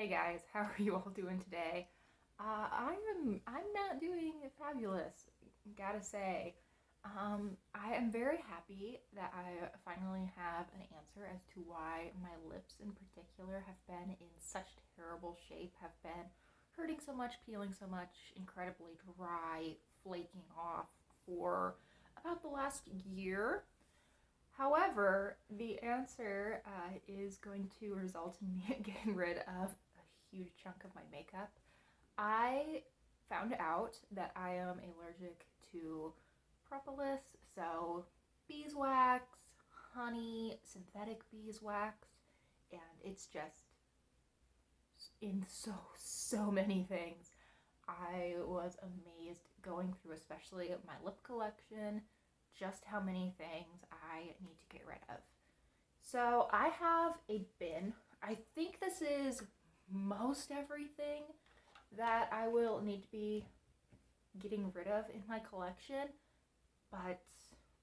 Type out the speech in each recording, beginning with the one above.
Hey guys, how are you all doing today? I'm not doing fabulous, gotta say. I am very happy that I finally have an answer as to why my lips in particular have been in such terrible shape, have been hurting so much, peeling so much, incredibly dry, flaking off for about the last year. However, the answer is going to result in me getting rid of a huge chunk of my makeup. I found out that I am allergic to propolis, so beeswax, honey, synthetic beeswax, and it's just in so many things. I was amazed going through, especially my lip collection, just how many things I need to get rid of. So I have a bin. I think this is most everything that I will need to be getting rid of in my collection, but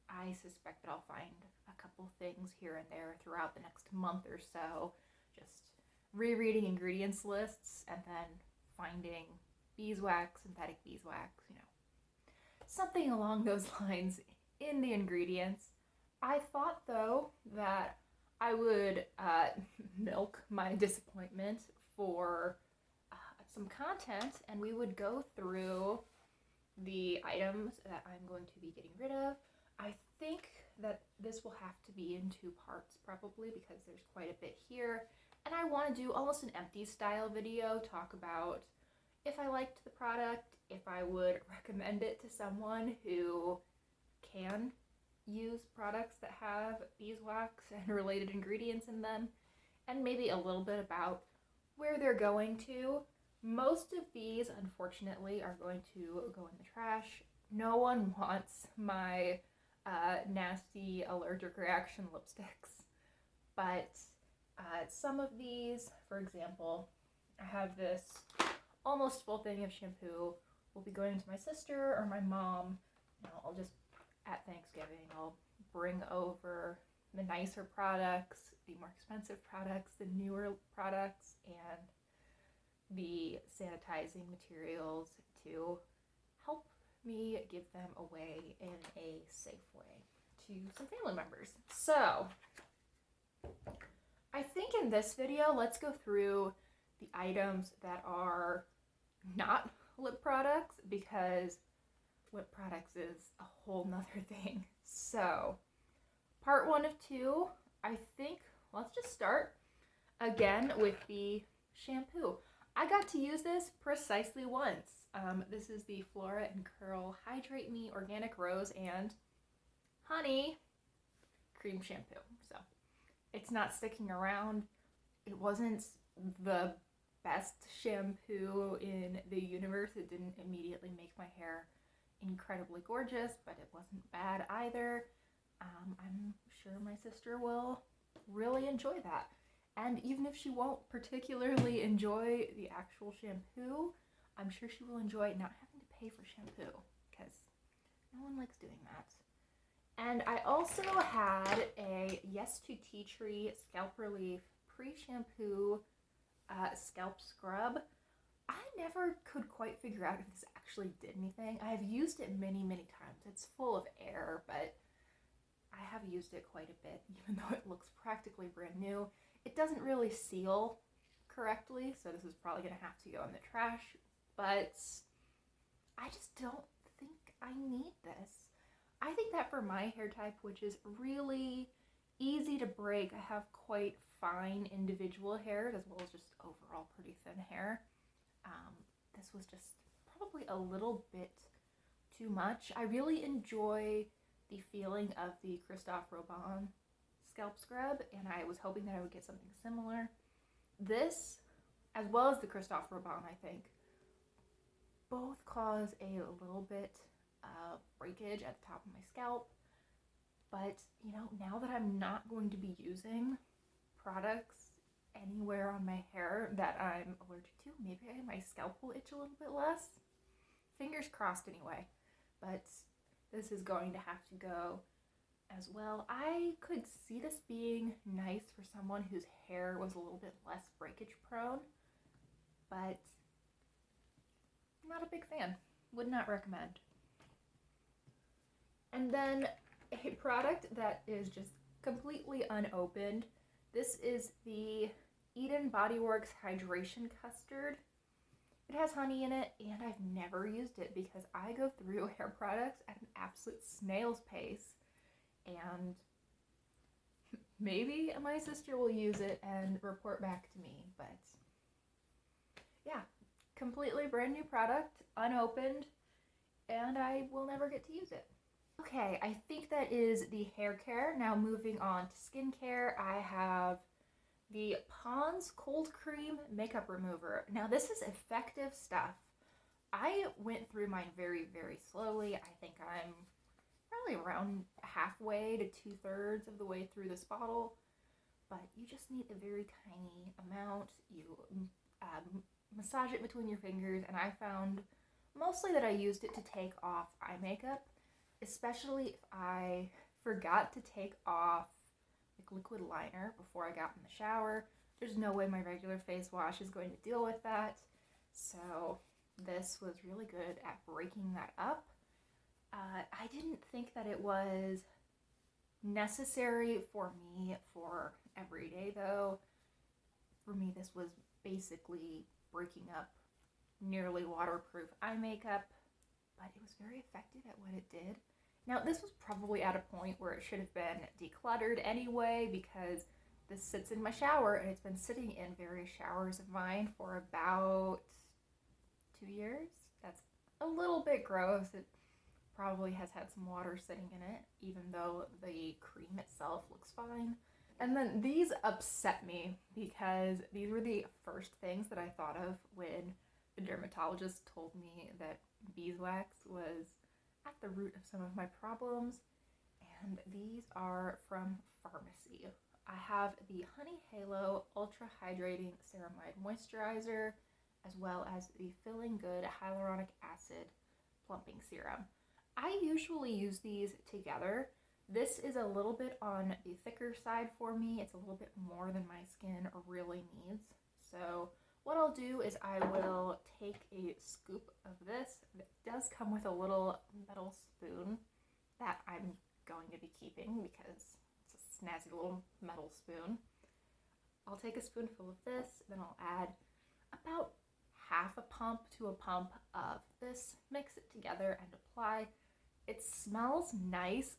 I suspect that I'll find a couple things here and there throughout the next month or so, just rereading ingredients lists and then finding beeswax, synthetic beeswax, something along those lines in the ingredients. I thought though that I would milk my disappointment for some content and we would go through the items that I'm going to be getting rid of. I think that this will have to be in two parts probably because there's quite a bit here. And I want to do almost an empty style video, talk about if I liked the product, if I would recommend it to someone who can use products that have beeswax and related ingredients in them, and maybe a little bit about where they're going to. Most of these, unfortunately, are going to go in the trash. No one wants my nasty allergic reaction lipsticks, but some of these, for example, I have this almost full thing of shampoo will be going to my sister or my mom. I'll just, at Thanksgiving, I'll bring over the nicer products, the more expensive products, the newer products, and the sanitizing materials to help me give them away in a safe way to some family members. So, I think in this video, let's go through the items that are not lip products because lip products is a whole nother thing. So, part one of two, I think, let's just start again with the shampoo. I got to use this precisely once. This is the Flora and Curl Hydrate Me Organic Rose and Honey Cream Shampoo. So, it's not sticking around. It wasn't the best shampoo in the universe. It didn't immediately make my hair incredibly gorgeous, but it wasn't bad either. I'm sure my sister will really enjoy that. And even if she won't particularly enjoy the actual shampoo, I'm sure she will enjoy not having to pay for shampoo because no one likes doing that. And I also had a Yes to Tea Tree Scalp Relief Pre-Shampoo Scalp Scrub. I never could quite figure out if this actually did anything. I have used it many times. It's full of air, but I have used it quite a bit, even though it looks practically brand new. It doesn't really seal correctly, so this is probably going to have to go in the trash, but I just don't think I need this. I think that for my hair type, which is really easy to break, I have quite fine individual hairs as well as just overall pretty thin hair. This was just probably a little bit too much. I really enjoy the feeling of the Christophe Robin scalp scrub, and I was hoping that I would get something similar. This, as well as the Christophe Robin, I think, both cause a little bit of breakage at the top of my scalp. But, now that I'm not going to be using products anywhere on my hair that I'm allergic to, maybe my scalp will itch a little bit less. Fingers crossed anyway. But this is going to have to go as well. I could see this being nice for someone whose hair was a little bit less breakage prone. but not a big fan. Would not recommend. And then a product that is just completely unopened. This is the Eden Body Works Hydration Custard. It has honey in it, and I've never used it because I go through hair products at an absolute snail's pace. And maybe my sister will use it and report back to me, but yeah, completely brand new product, unopened, and I will never get to use it. Okay, I think that is the hair care. Now moving on to skincare, I have the Pond's Cold Cream Makeup Remover. Now this is effective stuff. I went through mine very, very slowly. I think I'm probably around halfway to 2/3 of the way through this bottle, but you just need a very tiny amount. You massage it between your fingers, and I found mostly that I used it to take off eye makeup, especially if I forgot to take off like liquid liner before I got in the shower. There's no way my regular face wash is going to deal with that, so this was really good at breaking that up. I didn't think that it was necessary for me for every day though. For me, this was basically breaking up nearly waterproof eye makeup, but it was very effective at what it did. Now, this was probably at a point where it should have been decluttered anyway, because this sits in my shower, and it's been sitting in various showers of mine for about 2 years. That's a little bit gross. It probably has had some water sitting in it, even though the cream itself looks fine. And then these upset me because these were the first things that I thought of when the dermatologist told me that beeswax was at the root of some of my problems. And these are from Pharmacy. I have the Honey Halo Ultra Hydrating Ceramide Moisturizer, as well as the Feeling Good Hyaluronic Acid Plumping Serum. I usually use these together. This is a little bit on the thicker side for me. It's a little bit more than my skin really needs. So what I'll do is I will take a scoop of this. It does come with a little metal spoon that I'm going to be keeping because it's a snazzy little metal spoon. I'll take a spoonful of this, then I'll add about half a pump to a pump of this, mix it together and apply. It smells nice.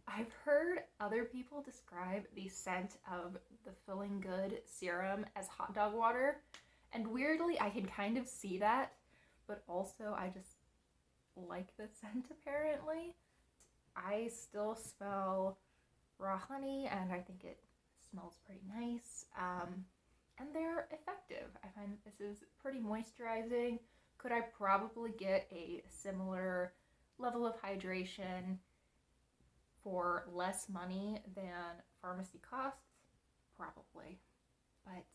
I've heard other people describe the scent of the Feeling Good serum as hot dog water, and weirdly I can kind of see that, but also I just like the scent apparently. I still smell raw honey, and I think it smells pretty nice, and they're effective. I find that this is pretty moisturizing. Could I probably get a similar level of hydration for less money than Pharmacy costs? Probably. But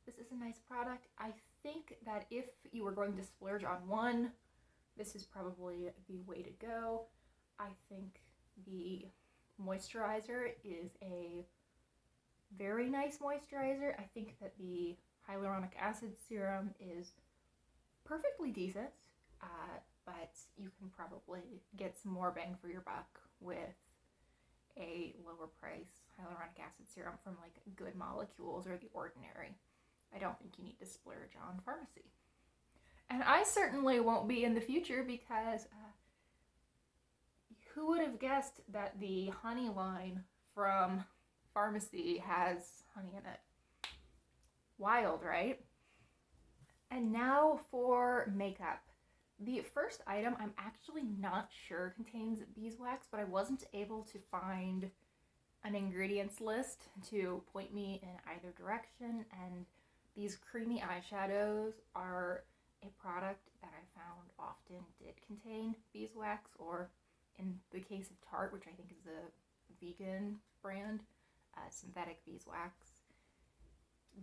this is a nice product. I think that if you were going to splurge on one, this is probably the way to go. I think the moisturizer is a very nice moisturizer. I think that the hyaluronic acid serum is perfectly decent, but you can probably get some more bang for your buck with a lower price hyaluronic acid serum from like Good Molecules or The Ordinary. I don't think you need to splurge on Pharmacy. And I certainly won't be in the future because who would have guessed that the honey line from Pharmacy has honey in it? Wild, right? And now for makeup. The first item I'm actually not sure contains beeswax, but I wasn't able to find an ingredients list to point me in either direction, and these creamy eyeshadows are a product that I found often did contain beeswax, or in the case of Tarte, which I think is a vegan brand, synthetic beeswax.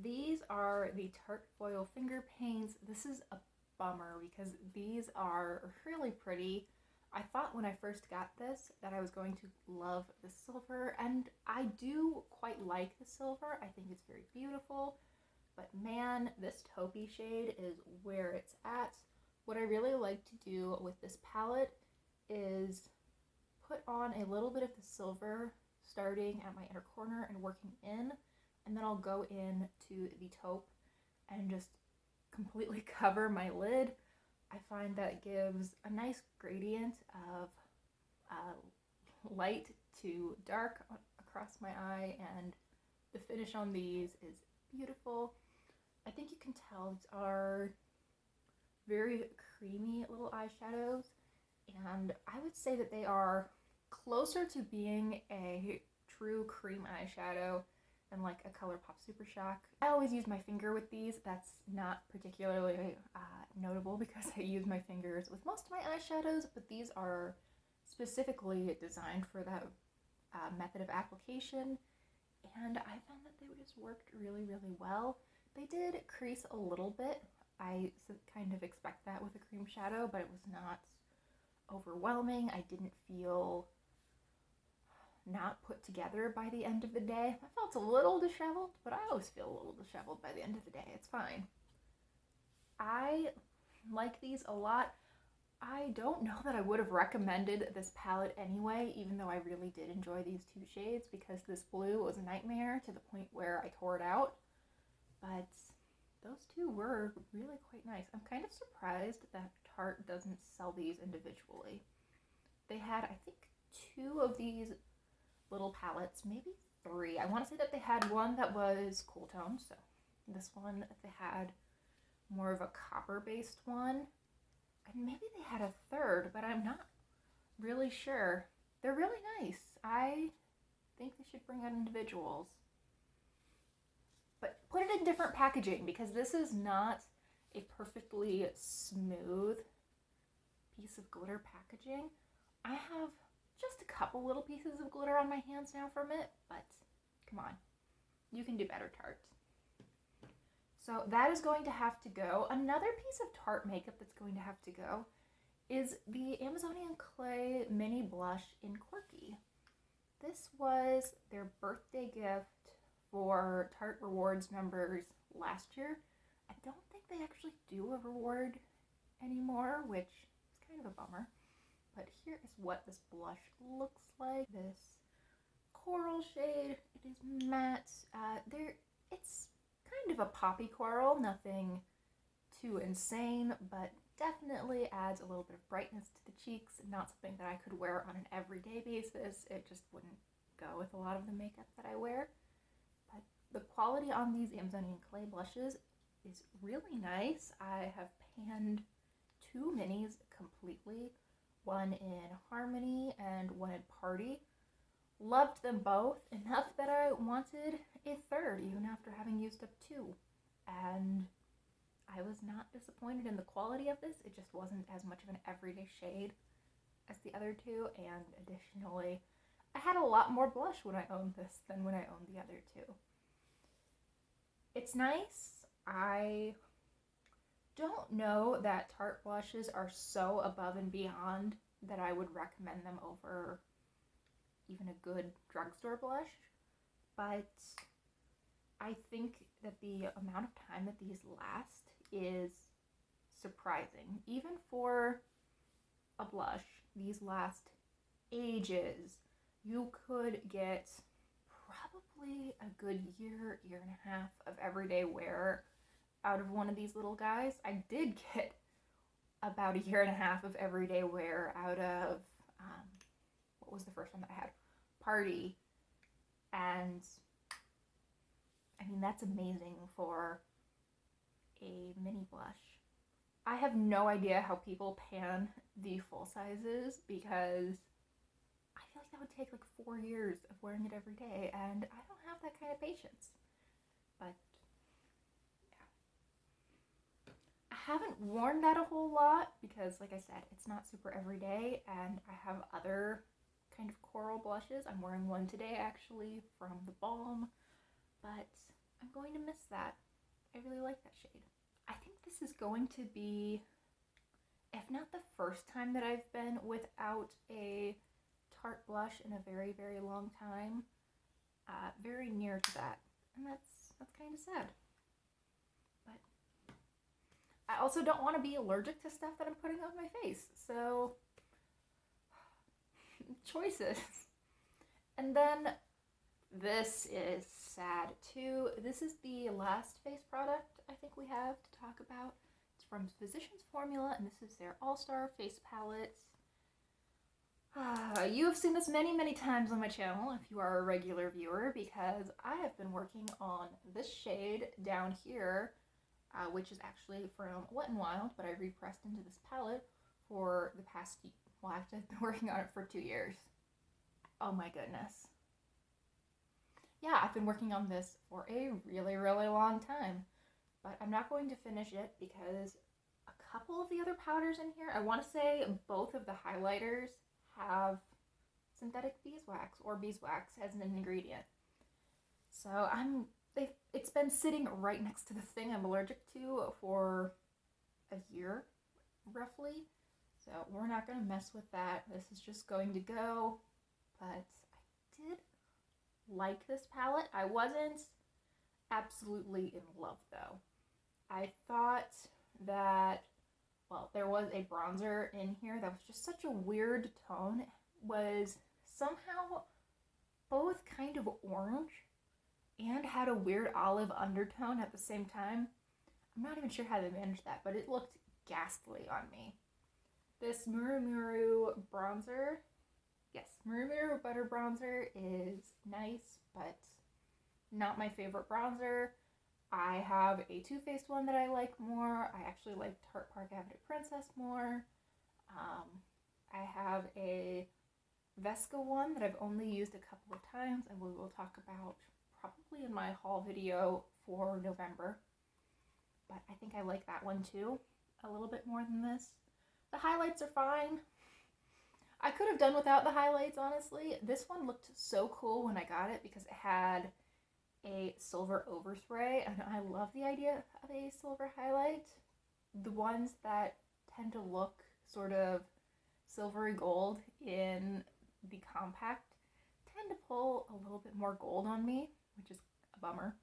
These are the Tarte Foil Finger Paints. This is a bummer because these are really pretty. I thought when I first got this that I was going to love the silver, and I do quite like the silver. I think it's very beautiful, but man, this taupey shade is where it's at. What I really like to do with this palette is put on a little bit of the silver starting at my inner corner and working in, and then I'll go in to the taupe and just completely cover my lid. I find that gives a nice gradient of light to dark across my eye, and the finish on these is beautiful. I think you can tell these are very creamy little eyeshadows, and I would say that they are closer to being a true cream eyeshadow than like a ColourPop Super Shock. I always use my finger with these. That's not particularly notable because I use my fingers with most of my eyeshadows, but these are specifically designed for that method of application, and I found that they just worked really, really well. They did crease a little bit. I kind of expect that with a cream shadow, but it was not overwhelming. I didn't feel not put together by the end of the day. I felt a little disheveled, but I always feel a little disheveled by the end of the day. It's fine. I like these a lot. I don't know that I would have recommended this palette anyway, even though I really did enjoy these two shades, because this blue was a nightmare to the point where I tore it out. But those two were really quite nice. I'm kind of surprised that Tarte doesn't sell these individually. They had, I think, 2 of these little palettes, maybe 3. I want to say that they had one that was cool tone, so this one they had more of a copper-based one, and maybe they had a third, but I'm not really sure. They're really nice. I think they should bring out individuals. But put it in different packaging, because this is not a perfectly smooth piece of glitter packaging. I have just a couple little pieces of glitter on my hands now from it, but come on, you can do better, Tarte. So that is going to have to go. Another piece of Tarte makeup that's going to have to go is the Amazonian Clay Mini Blush in Quirky. This was their birthday gift for Tarte Rewards members last year. I don't think they actually do a reward anymore, which is kind of a bummer. But here is what this blush looks like. This coral shade, it is matte. It's kind of a poppy coral, nothing too insane, but definitely adds a little bit of brightness to the cheeks. Not something that I could wear on an everyday basis. It just wouldn't go with a lot of the makeup that I wear. But the quality on these Amazonian Clay blushes is really nice. I have panned 2 minis completely, one in Harmony and one in Party. Loved them both enough that I wanted a third, even after having used up 2. And I was not disappointed in the quality of this. It just wasn't as much of an everyday shade as the other 2, and additionally, I had a lot more blush when I owned this than when I owned the other 2. It's nice. I don't know that Tarte blushes are so above and beyond that I would recommend them over even a good drugstore blush, but I think that the amount of time that these last is surprising. Even for a blush, these last ages. You could get probably a good year, year and a half of everyday wear out of one of these little guys. I did get about a year and a half of everyday wear out of, what was the first one that I had? Party. And I mean, that's amazing for a mini blush. I have no idea how people pan the full sizes, because I feel like that would take like 4 years of wearing it every day, and I don't have that kind of patience. But yeah, I haven't worn that a whole lot because, like I said, it's not super everyday, and I have other kind of coral blushes. I'm wearing one today actually from the Balm, but I'm going to miss that. I really like that shade. I think this is going to be, if not the first time that I've been without a Tarte blush in a very, very long time, very near to that, and that's kind of sad. also don't want to be allergic to stuff that I'm putting on my face. So, choices. And then this is sad too. This is the last face product I think we have to talk about. It's from Physicians Formula, and this is their All-Star Face Palette. You have seen this many, many times on my channel if you are a regular viewer, because I have been working on this shade down here, which is actually from Wet n Wild, but I repressed into this palette for the past, well, I've been working on it for 2 years. Oh my goodness. Yeah, I've been working on this for a really, really long time, but I'm not going to finish it because a couple of the other powders in here, I want to say both of the highlighters have synthetic beeswax or beeswax as an ingredient. So it's been sitting right next to the thing I'm allergic to for a year, roughly. So we're not going to mess with that. This is just going to go. But I did like this palette. I wasn't absolutely in love though. I thought that, well, there was a bronzer in here that was just such a weird tone. It was somehow both kind of orange and had a weird olive undertone at the same time. I'm not even sure how they managed that, but it looked ghastly on me. This Muru Muru bronzer, yes, Muru Muru Butter Bronzer is nice, but not my favorite bronzer. I have a Too Faced one that I like more. I actually like Tarte Park Avenue Princess more. I have a Vesca one that I've only used a couple of times, and we will talk about probably in my haul video for November. But I think I like that one too a little bit more than this. The highlights are fine. I could have done without the highlights, honestly. This one looked so cool when I got it because it had a silver overspray, and I love the idea of a silver highlight. The ones that tend to look sort of silvery gold in the compact tend to pull a little bit more gold on me, which is a bummer.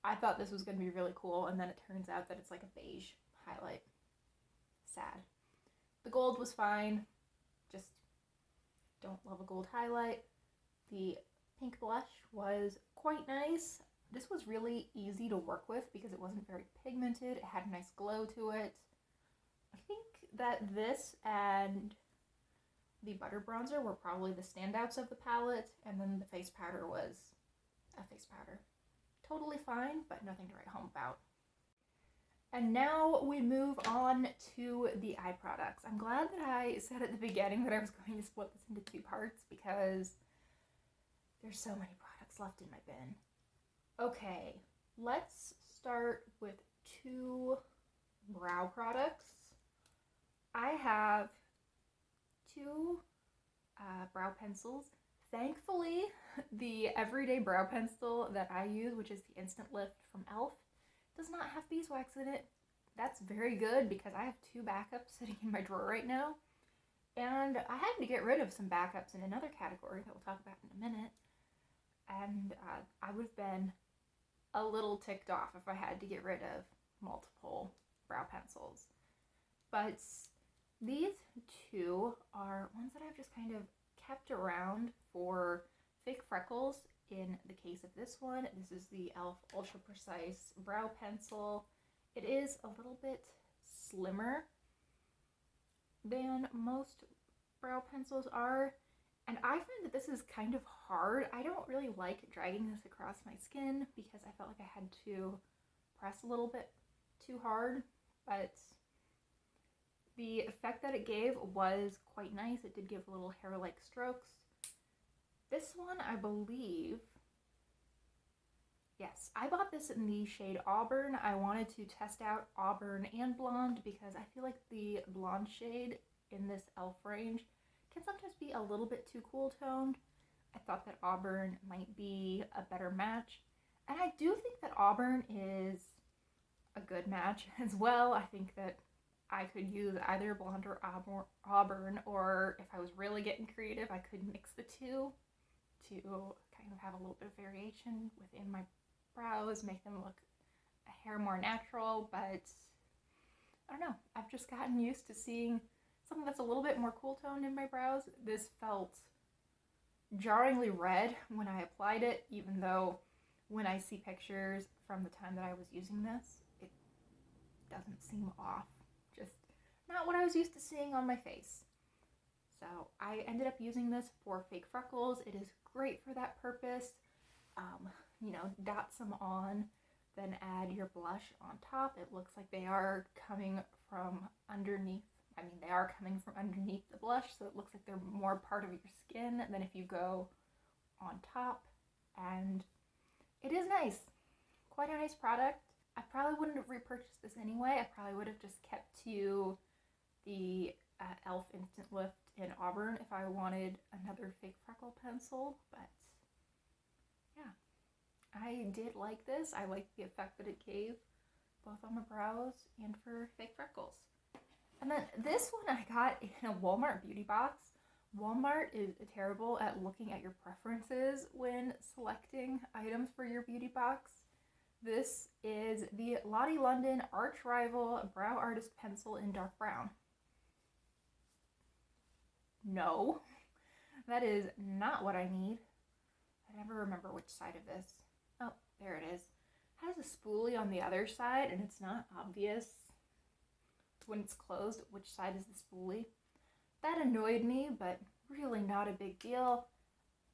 I thought this was going to be really cool, and then it turns out that it's like a beige highlight. Sad. The gold was fine, just don't love a gold highlight. The pink blush was quite nice. This was really easy to work with because it wasn't very pigmented. It had a nice glow to it. I think that this and the butter bronzer were probably the standouts of the palette, and then the face powder was a face powder. Totally fine, but nothing to write home about. And now we move on to the eye products. I'm glad that I said at the beginning that I was going to split this into 2 parts because there's so many products left in my bin. Okay, let's start with 2 brow products. I have 2 brow pencils. Thankfully, the everyday brow pencil that I use, which is the Instant Lift from e.l.f., does not have beeswax in it. That's very good because I have 2 backups sitting in my drawer right now. And I had to get rid of some backups in another category that we'll talk about in a minute. And I would have been a little ticked off if I had to get rid of multiple brow pencils. But these 2 are ones that I've just kind of kept around for fake freckles. In the case of this one, this is the e.l.f. Ultra Precise Brow Pencil. It is a little bit slimmer than most brow pencils are, and I find that this is kind of hard. I don't really like dragging this across my skin because I felt like I had to press a little bit too hard, but the effect that it gave was quite nice. It did give little hair-like strokes. This one, I believe, yes, I bought this in the shade Auburn. I wanted to test out Auburn and Blonde because I feel like the blonde shade in this e.l.f. range can sometimes be a little bit too cool toned. I thought that Auburn might be a better match, and I do think that Auburn is a good match as well. I think that I could use either Blonde or Auburn, or if I was really getting creative, I could mix the 2 to kind of have a little bit of variation within my brows, make them look a hair more natural, but I don't know. I've just gotten used to seeing something that's a little bit more cool toned in my brows. This felt jarringly red when I applied it, even though when I see pictures from the time that I was using this, it doesn't seem off. Just not what I was used to seeing on my face. So I ended up using this for fake freckles. It is great for that purpose. Dot some on, then add your blush on top. It looks like they are coming from underneath. I mean, they are coming from underneath the blush, so it looks like they're more part of your skin than if you go on top. And it is nice. Quite a nice product. I probably wouldn't have repurchased this anyway. I probably would have just kept to the e.l.f. Instant Lift in Auburn if I wanted another fake freckle pencil, but yeah, I did like this. I liked the effect that it gave, both on my brows and for fake freckles. And then this one I got in a Walmart beauty box. Walmart is terrible at looking at your preferences when selecting items for your beauty box. This is the Lottie London Arch Rival Brow Artist Pencil in dark brown. No, that is not what I need. I never remember which side of this. Oh, there it is. It has a spoolie on the other side, and it's not obvious when it's closed which side is the spoolie. That annoyed me, but really not a big deal.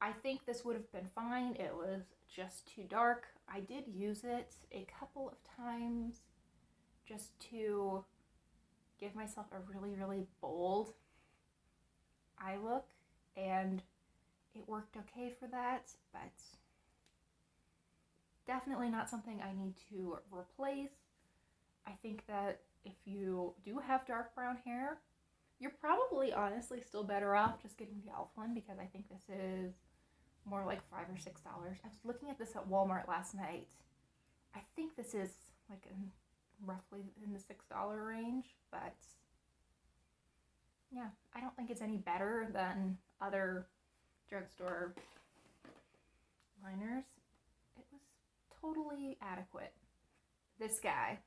I think this would have been fine. It was just too dark. I did use it a couple of times just to give myself a really, really bold eye look, and it worked okay for that, but definitely not something I need to replace. I think that if you do have dark brown hair, you're probably honestly still better off just getting the e.l.f. one, because I think this is more like $5 or $6. I was looking at this at Walmart last night. I think this is like roughly in the $6 range, but yeah, I don't think it's any better than other drugstore liners. It was totally adequate. This guy.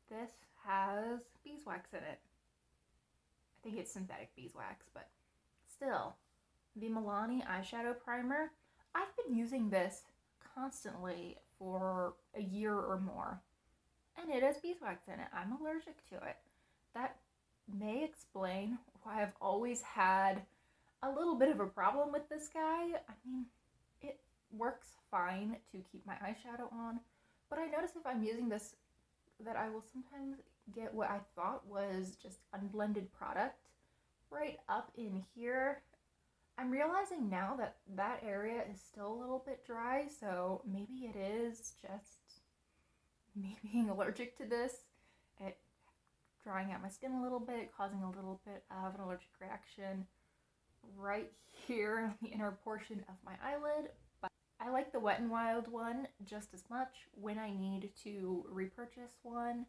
This has beeswax in it. I think it's synthetic beeswax, but still. The Milani eyeshadow primer. I've been using this constantly for a year or more, and it has beeswax in it. I'm allergic to it. That may explain why I've always had a little bit of a problem with this guy. I mean, it works fine to keep my eyeshadow on, but I notice if I'm using this that I will sometimes get what I thought was just unblended product right up in here. I'm realizing now that that area is still a little bit dry, so maybe it is just me being allergic to this. It drying out my skin a little bit, causing a little bit of an allergic reaction right here on the inner portion of my eyelid. But I like the Wet n Wild one just as much when I need to repurchase one.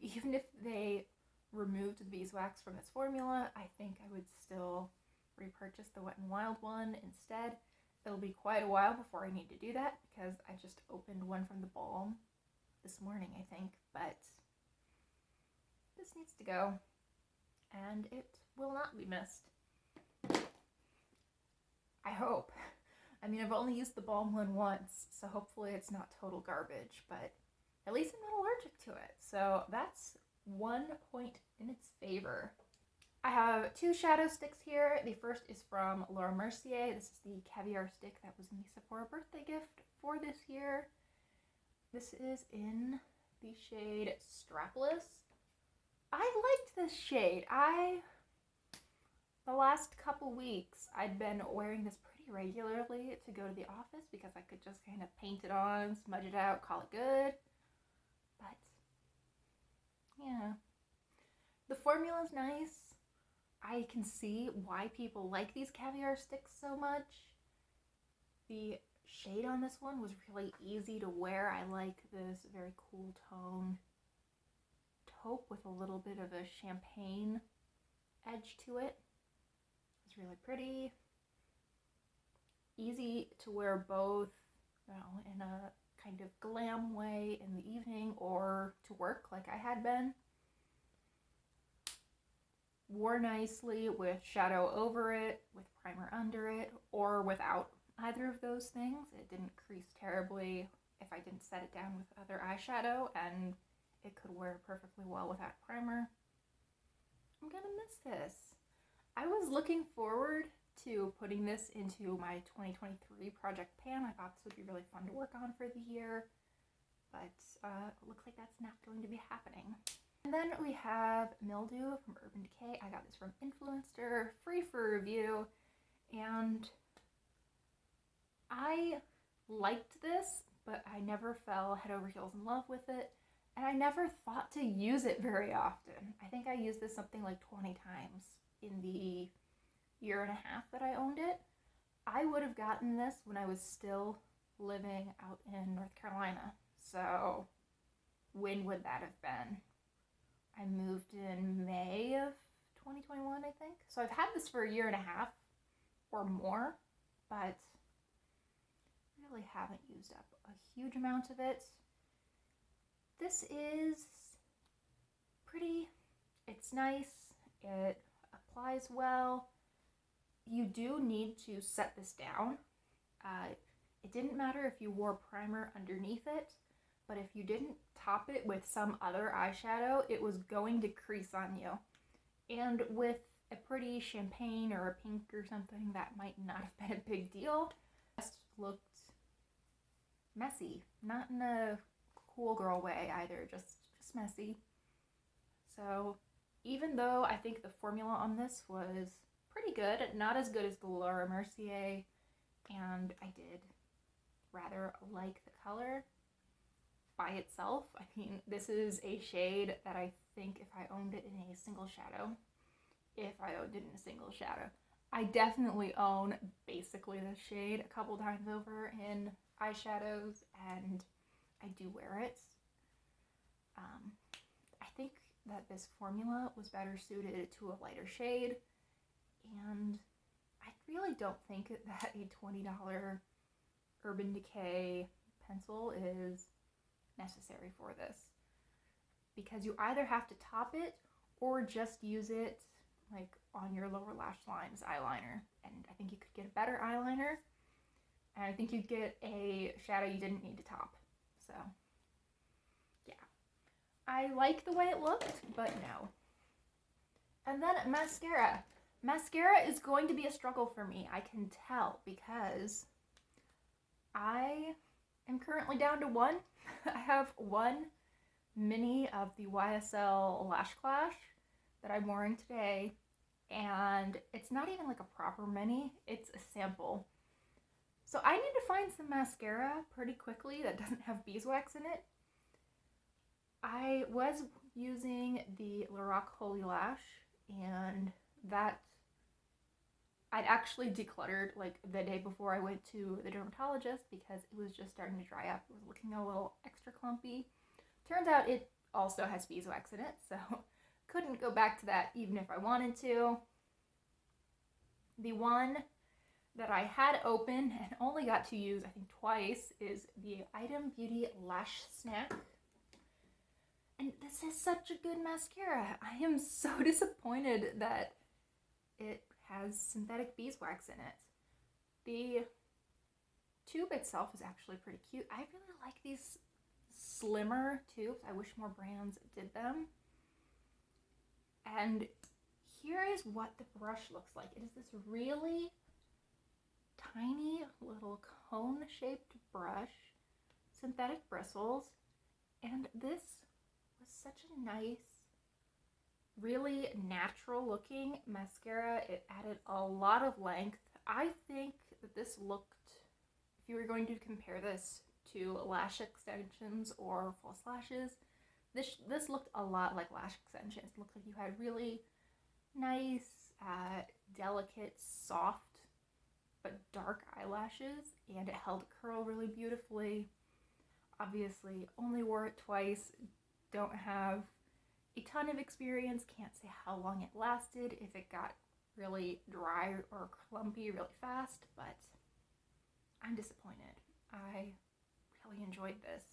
Even if they removed the beeswax from this formula, I think I would still repurchase the Wet n Wild one instead. It'll be quite a while before I need to do that because I just opened one from the balm this morning, I think, but this needs to go and it will not be missed. I hope. I mean, I've only used the balm one once, so hopefully it's not total garbage, but at least I'm not allergic to it. So that's 1 point in its favor. I have 2 shadow sticks here. The first is from Laura Mercier. This is the caviar stick that was in the Sephora birthday gift for this year. This is in the shade Strapless. I liked this shade. The last couple weeks, I'd been wearing this pretty regularly to go to the office because I could just kind of paint it on, smudge it out, call it good. But, yeah. The formula's nice. I can see why people like these caviar sticks so much. The shade on this one was really easy to wear. I like this very cool tone taupe with a little bit of a champagne edge to it. It's really pretty. Easy to wear both, in a kind of glam way in the evening or to work like I had been. Wore nicely with shadow over it, with primer under it, or without either of those things. It didn't crease terribly if I didn't set it down with other eyeshadow, and it could wear perfectly well without primer. I'm gonna miss this. I was looking forward to putting this into my 2023 project pan. I thought this would be really fun to work on for the year, but it looks like that's not going to be happening. And then we have Mildew from Urban Decay. I got this from Influencer, free for review, and I liked this, but I never fell head over heels in love with it, and I never thought to use it very often. I think I used this something like 20 times in the year and a half that I owned it. I would have gotten this when I was still living out in North Carolina. So when would that have been? I moved in May of 2021, I think. So I've had this for a year and a half or more, but really haven't used up a huge amount of it. This is pretty, it's nice, it applies well. You do need to set this down. It didn't matter if you wore primer underneath it, but if you didn't top it with some other eyeshadow, it was going to crease on you. And with a pretty champagne or a pink or something, that might not have been a big deal. It just looked messy, not in a cool girl way either, just messy. So even though I think the formula on this was pretty good, not as good as the Laura Mercier, and I did rather like the color by itself. I mean, this is a shade that I think if I owned it in a single shadow, I definitely own basically this shade a couple times over in eyeshadows, and I do wear it. I think that this formula was better suited to a lighter shade, and I really don't think that a $20 Urban Decay pencil is necessary for this, because you either have to top it or just use it like on your lower lash line's eyeliner, and I think you could get a better eyeliner, and I think you'd get a shadow you didn't need to top. So yeah, I like the way it looked, but no. And then mascara. Mascara is going to be a struggle for me, I can tell, because I am currently down to one. I have one mini of the YSL Lash Clash that I'm wearing today, and it's not even like a proper mini, it's a sample. So I need to find some mascara pretty quickly that doesn't have beeswax in it. I was using the Lorac Holy Lash, and that I'd actually decluttered like the day before I went to the dermatologist because it was just starting to dry up. It was looking a little extra clumpy. Turns out it also has beeswax in it, so couldn't go back to that even if I wanted to. The one that I had open and only got to use, I think twice, is the Item Beauty Lash Snack. And this is such a good mascara. I am so disappointed that it has synthetic beeswax in it. The tube itself is actually pretty cute. I really like these slimmer tubes. I wish more brands did them. And here is what the brush looks like. It is this really tiny little cone-shaped brush, synthetic bristles, and this was such a nice, really natural looking mascara. It added a lot of length. I think that this looked, if you were going to compare this to lash extensions or false lashes, this looked a lot like lash extensions. It looked like you had really nice, delicate, soft, but dark eyelashes, and it held curl really beautifully. Obviously, only wore it twice, don't have a ton of experience, can't say how long it lasted, if it got really dry or clumpy really fast, but I'm disappointed. I really enjoyed this.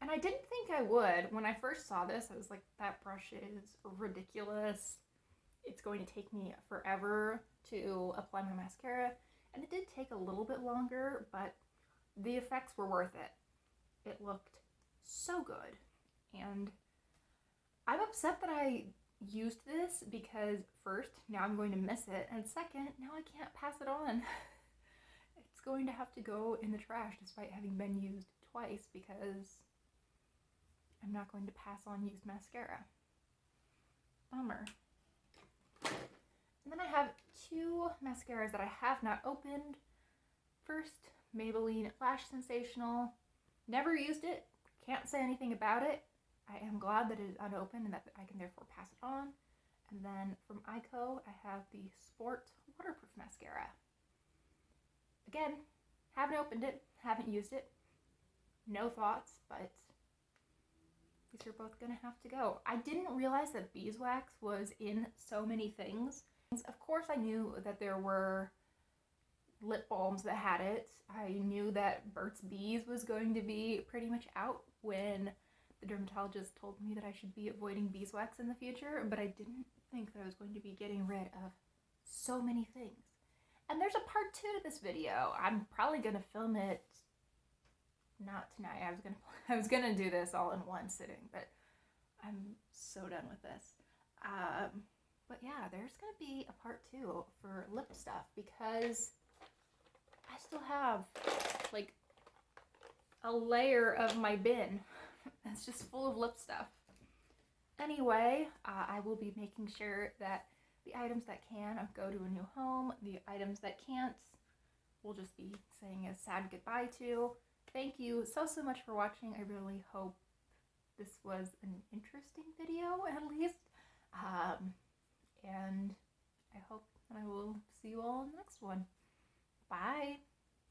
And And I didn't think I would. When I first saw this, I was like, that brush is ridiculous. It's going to take me forever to apply my mascara. And it did take a little bit longer, but the effects were worth it. It looked so good. And I'm upset that I used this because first, now I'm going to miss it, and second, now I can't pass it on. It's going to have to go in the trash despite having been used twice because I'm not going to pass on used mascara. Bummer. And then I have two mascaras that I have not opened. First, Maybelline Lash Sensational. Never used it, can't say anything about it. I am glad that it is unopened and that I can therefore pass it on. And then from Ico, I have the Sport Waterproof Mascara. Again, haven't opened it, haven't used it. No thoughts, but these are both gonna have to go. I didn't realize that beeswax was in so many things. Of course I knew that there were lip balms that had it. I knew that Burt's Bees was going to be pretty much out when the dermatologist told me that I should be avoiding beeswax in the future, but I didn't think that I was going to be getting rid of so many things. And there's a part 2 to this video. I'm probably gonna film it not tonight. I was gonna do this all in one sitting, but I'm so done with this. But yeah, there's gonna be a part 2 for lip stuff because I still have like a layer of my bin that's just full of lip stuff. Anyway, I will be making sure that the items that can go to a new home, the items that can't, we'll just be saying a sad goodbye to. Thank you so much for watching. I really hope this was an interesting video at least. And I hope I will see you all in the next one. Bye!